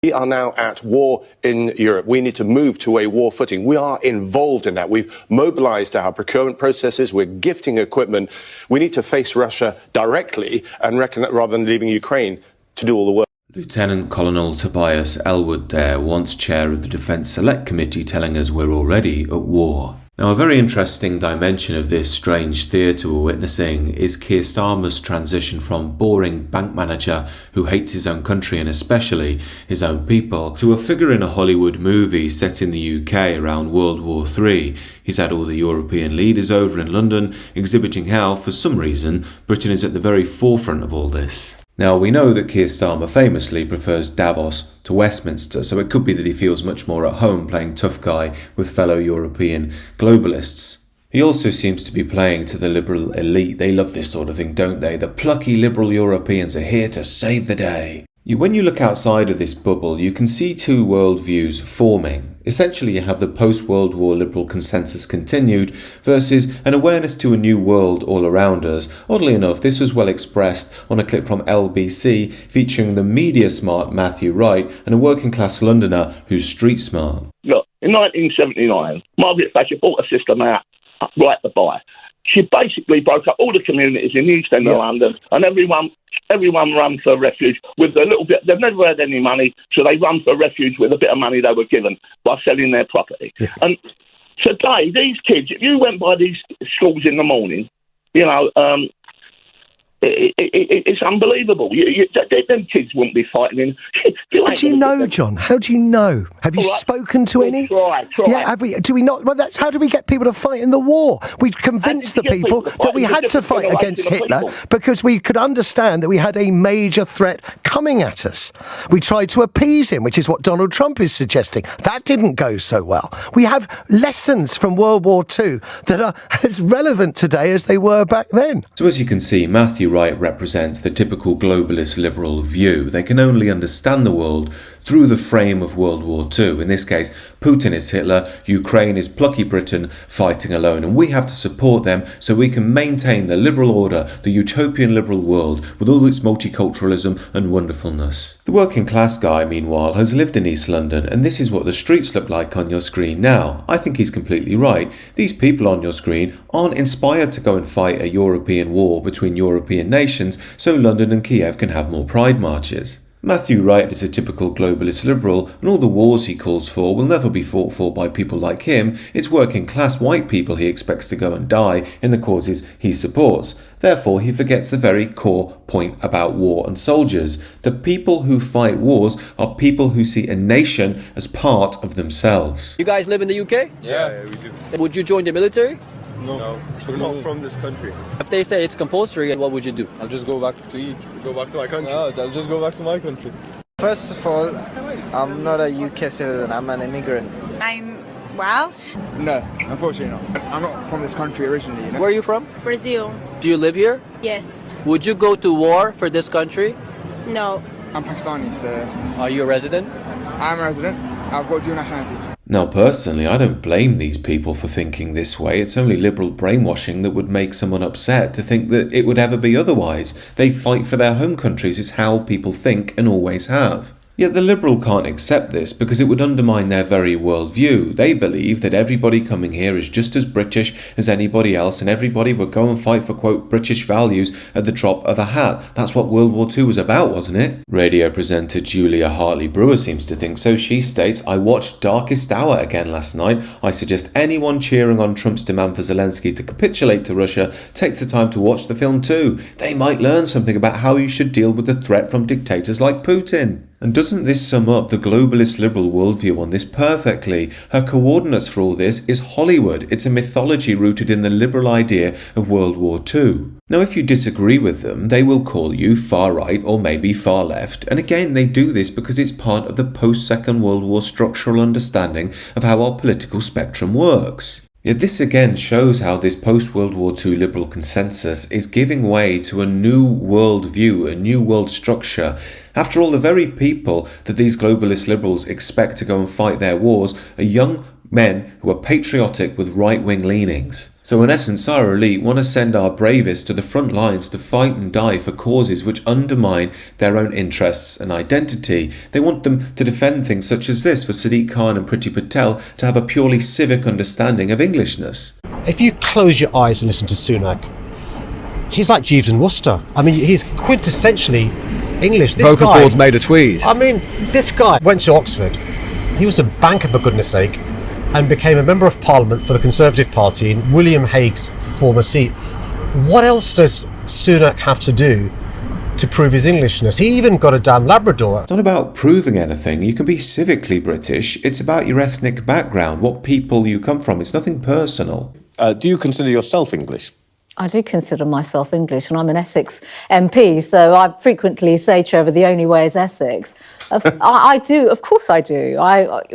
We are now at war in Europe. We need to move to a war footing. We are involved in that. We've mobilized our procurement processes. We're gifting equipment. We need to face Russia directly and rather than leaving Ukraine to do all the work. Lieutenant Colonel Tobias Elwood there, once chair of the Defence Select Committee, telling us we're already at war. Now, a very interesting dimension of this strange theatre we're witnessing is Keir Starmer's transition from boring bank manager who hates his own country and especially his own people to a figure in a Hollywood movie set in the UK around World War III. He's had all the European leaders over in London exhibiting how, for some reason, Britain is at the very forefront of all this. Now, we know that Keir Starmer famously prefers Davos to Westminster, so it could be that he feels much more at home playing tough guy with fellow European globalists. He also seems to be playing to the liberal elite. They love this sort of thing, don't they? The plucky liberal Europeans are here to save the day. When you look outside of this bubble, you can see two worldviews forming. Essentially, you have the post-World War liberal consensus continued versus an awareness to a new world all around us. Oddly enough, this was well expressed on a clip from LBC featuring the media-smart Matthew Wright and a working-class Londoner who's street-smart. Look, in 1979, Margaret Thatcher bought a system out right to buy. She basically broke up all the communities in the East End of London, and everyone ran for refuge with a little bit. They've never had any money, so they run for refuge with a bit of money they were given by selling their property. Yeah. And today, these kids, if you went by these schools in the morning, it's unbelievable. Them kids wouldn't be fighting. How do you know, John? How do you know? Have you spoken to any? Try. Yeah, have we? Do we not? Well, that's how do we get people to fight in the war? We convinced the people that we had to fight against Hitler because we could understand that we had a major threat coming at us. We tried to appease him, which is what Donald Trump is suggesting. That didn't go so well. We have lessons from World War II that are as relevant today as they were back then. So as you can see, Matthew Wright represents the typical globalist liberal view. They can only understand the world through the frame of World War II. In this case, Putin is Hitler, Ukraine is plucky Britain fighting alone, and we have to support them so we can maintain the liberal order, the utopian liberal world with all its multiculturalism and wonderfulness. The working class guy, meanwhile, has lived in East London, and this is what the streets look like on your screen now. I think he's completely right. These people on your screen aren't inspired to go and fight a European war between European nations so London and Kiev can have more pride marches. Matthew Wright is a typical globalist liberal, and all the wars he calls for will never be fought for by people like him. It's working class white people he expects to go and die in the causes he supports. Therefore, he forgets the very core point about war and soldiers. The people who fight wars are people who see a nation as part of themselves. You guys live in the UK? Yeah, we do. Would you join the military? No, we're not from this country. If they say it's compulsory, what would you do? I'll just go back to Egypt. Go back to my country? No, I'll just go back to my country. First of all, I'm not a UK citizen, I'm an immigrant. I'm Welsh? No, unfortunately not. I'm not from this country originally, you know? Where are you from? Brazil. Do you live here? Yes. Would you go to war for this country? No. I'm Pakistani, so... Are you a resident? I'm a resident. I've got dual nationality. Now, personally, I don't blame these people for thinking this way. It's only liberal brainwashing that would make someone upset to think that it would ever be otherwise. They fight for their home countries. It's how people think and always have. Yet the liberal can't accept this because it would undermine their very worldview. They believe that everybody coming here is just as British as anybody else and everybody would go and fight for, quote, British values at the drop of a hat. That's what World War II was about, wasn't it? Radio presenter Julia Hartley-Brewer seems to think so. She states, I watched Darkest Hour again last night. I suggest anyone cheering on Trump's demand for Zelensky to capitulate to Russia takes the time to watch the film too. They might learn something about how you should deal with the threat from dictators like Putin. And doesn't this sum up the globalist liberal worldview on this perfectly? Her coordinates for all this is Hollywood. It's a mythology rooted in the liberal idea of World War II. Now, if you disagree with them, they will call you far right or maybe far left. And again, they do this because it's part of the post-Second World War structural understanding of how our political spectrum works. Yet this again shows how this post-World War II liberal consensus is giving way to a new world view, a new world structure. After all, the very people that these globalist liberals expect to go and fight their wars are young Men who are patriotic with right-wing leanings. So in essence, our elite want to send our bravest to the front lines to fight and die for causes which undermine their own interests and identity. They want them to defend things such as this for Sadiq Khan and Priti Patel to have a purely civic understanding of Englishness. If you close your eyes and listen to Sunak, he's like Jeeves and Wooster. I mean, he's quintessentially English. This Vocal guy, cords made a tweet. I mean, this guy went to Oxford. He was a banker, for goodness sake, and became a member of Parliament for the Conservative Party in William Hague's former seat. What else does Sunak have to do to prove his Englishness? He even got a damn Labrador. It's not about proving anything. You can be civically British. It's about your ethnic background, what people you come from. It's nothing personal. Do you consider yourself English? I do consider myself English, and I'm an Essex MP, so I frequently say, Trevor, the only way is Essex. I do, of course I do.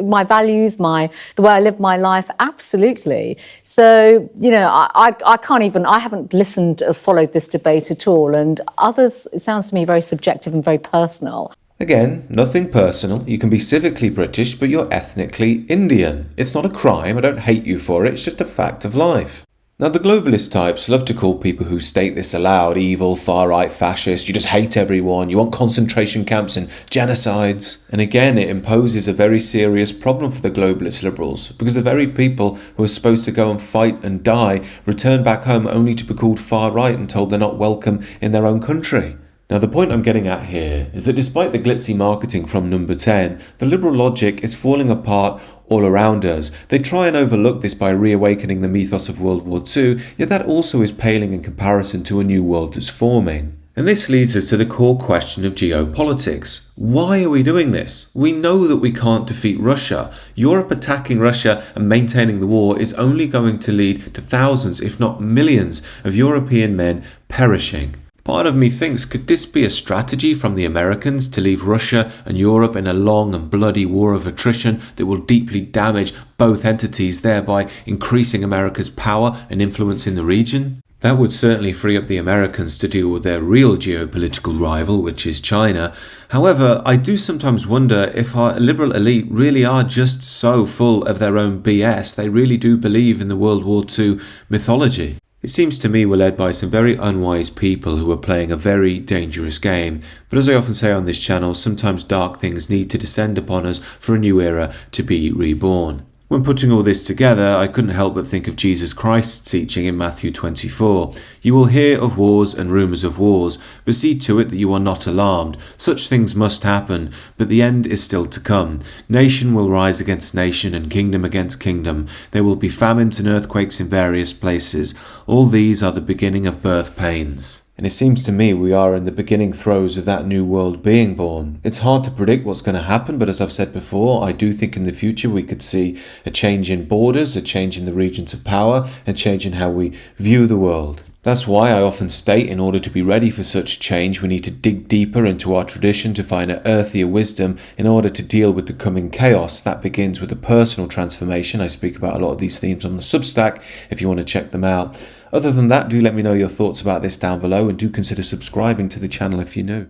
My values, the way I live my life, absolutely. So, you know, I can't even, I haven't listened or followed this debate at all, and others, it sounds to me very subjective and very personal. Again, nothing personal. You can be civically British, but you're ethnically Indian. It's not a crime. I don't hate you for it. It's just a fact of life. Now, the globalist types love to call people who state this aloud evil, far-right, fascist. You just hate everyone. You want concentration camps and genocides. And again, it imposes a very serious problem for the globalist liberals, because the very people who are supposed to go and fight and die return back home only to be called far-right and told they're not welcome in their own country. Now, the point I'm getting at here is that despite the glitzy marketing from Number 10, the liberal logic is falling apart all around us. They try and overlook this by reawakening the mythos of World War II, yet that also is paling in comparison to a new world that's forming. And this leads us to the core question of geopolitics. Why are we doing this? We know that we can't defeat Russia. Europe attacking Russia and maintaining the war is only going to lead to thousands, if not millions, of European men perishing. Part of me thinks, could this be a strategy from the Americans to leave Russia and Europe in a long and bloody war of attrition that will deeply damage both entities, thereby increasing America's power and influence in the region? That would certainly free up the Americans to deal with their real geopolitical rival, which is China. However, I do sometimes wonder if our liberal elite really are just so full of their own BS, they really do believe in the World War II mythology. It seems to me we're led by some very unwise people who are playing a very dangerous game, but as I often say on this channel, sometimes dark things need to descend upon us for a new era to be reborn. When putting all this together, I couldn't help but think of Jesus Christ's teaching in Matthew 24. You will hear of wars and rumours of wars, but see to it that you are not alarmed. Such things must happen, but the end is still to come. Nation will rise against nation and kingdom against kingdom. There will be famines and earthquakes in various places. All these are the beginning of birth pains. And it seems to me we are in the beginning throes of that new world being born. It's hard to predict what's going to happen, but as I've said before, I do think in the future we could see a change in borders, a change in the regions of power, and change in how we view the world. That's why I often state in order to be ready for such change, we need to dig deeper into our tradition to find an earthier wisdom in order to deal with the coming chaos. That begins with a personal transformation. I speak about a lot of these themes on the Substack if you want to check them out. Other than that, do let me know your thoughts about this down below and do consider subscribing to the channel if you're new.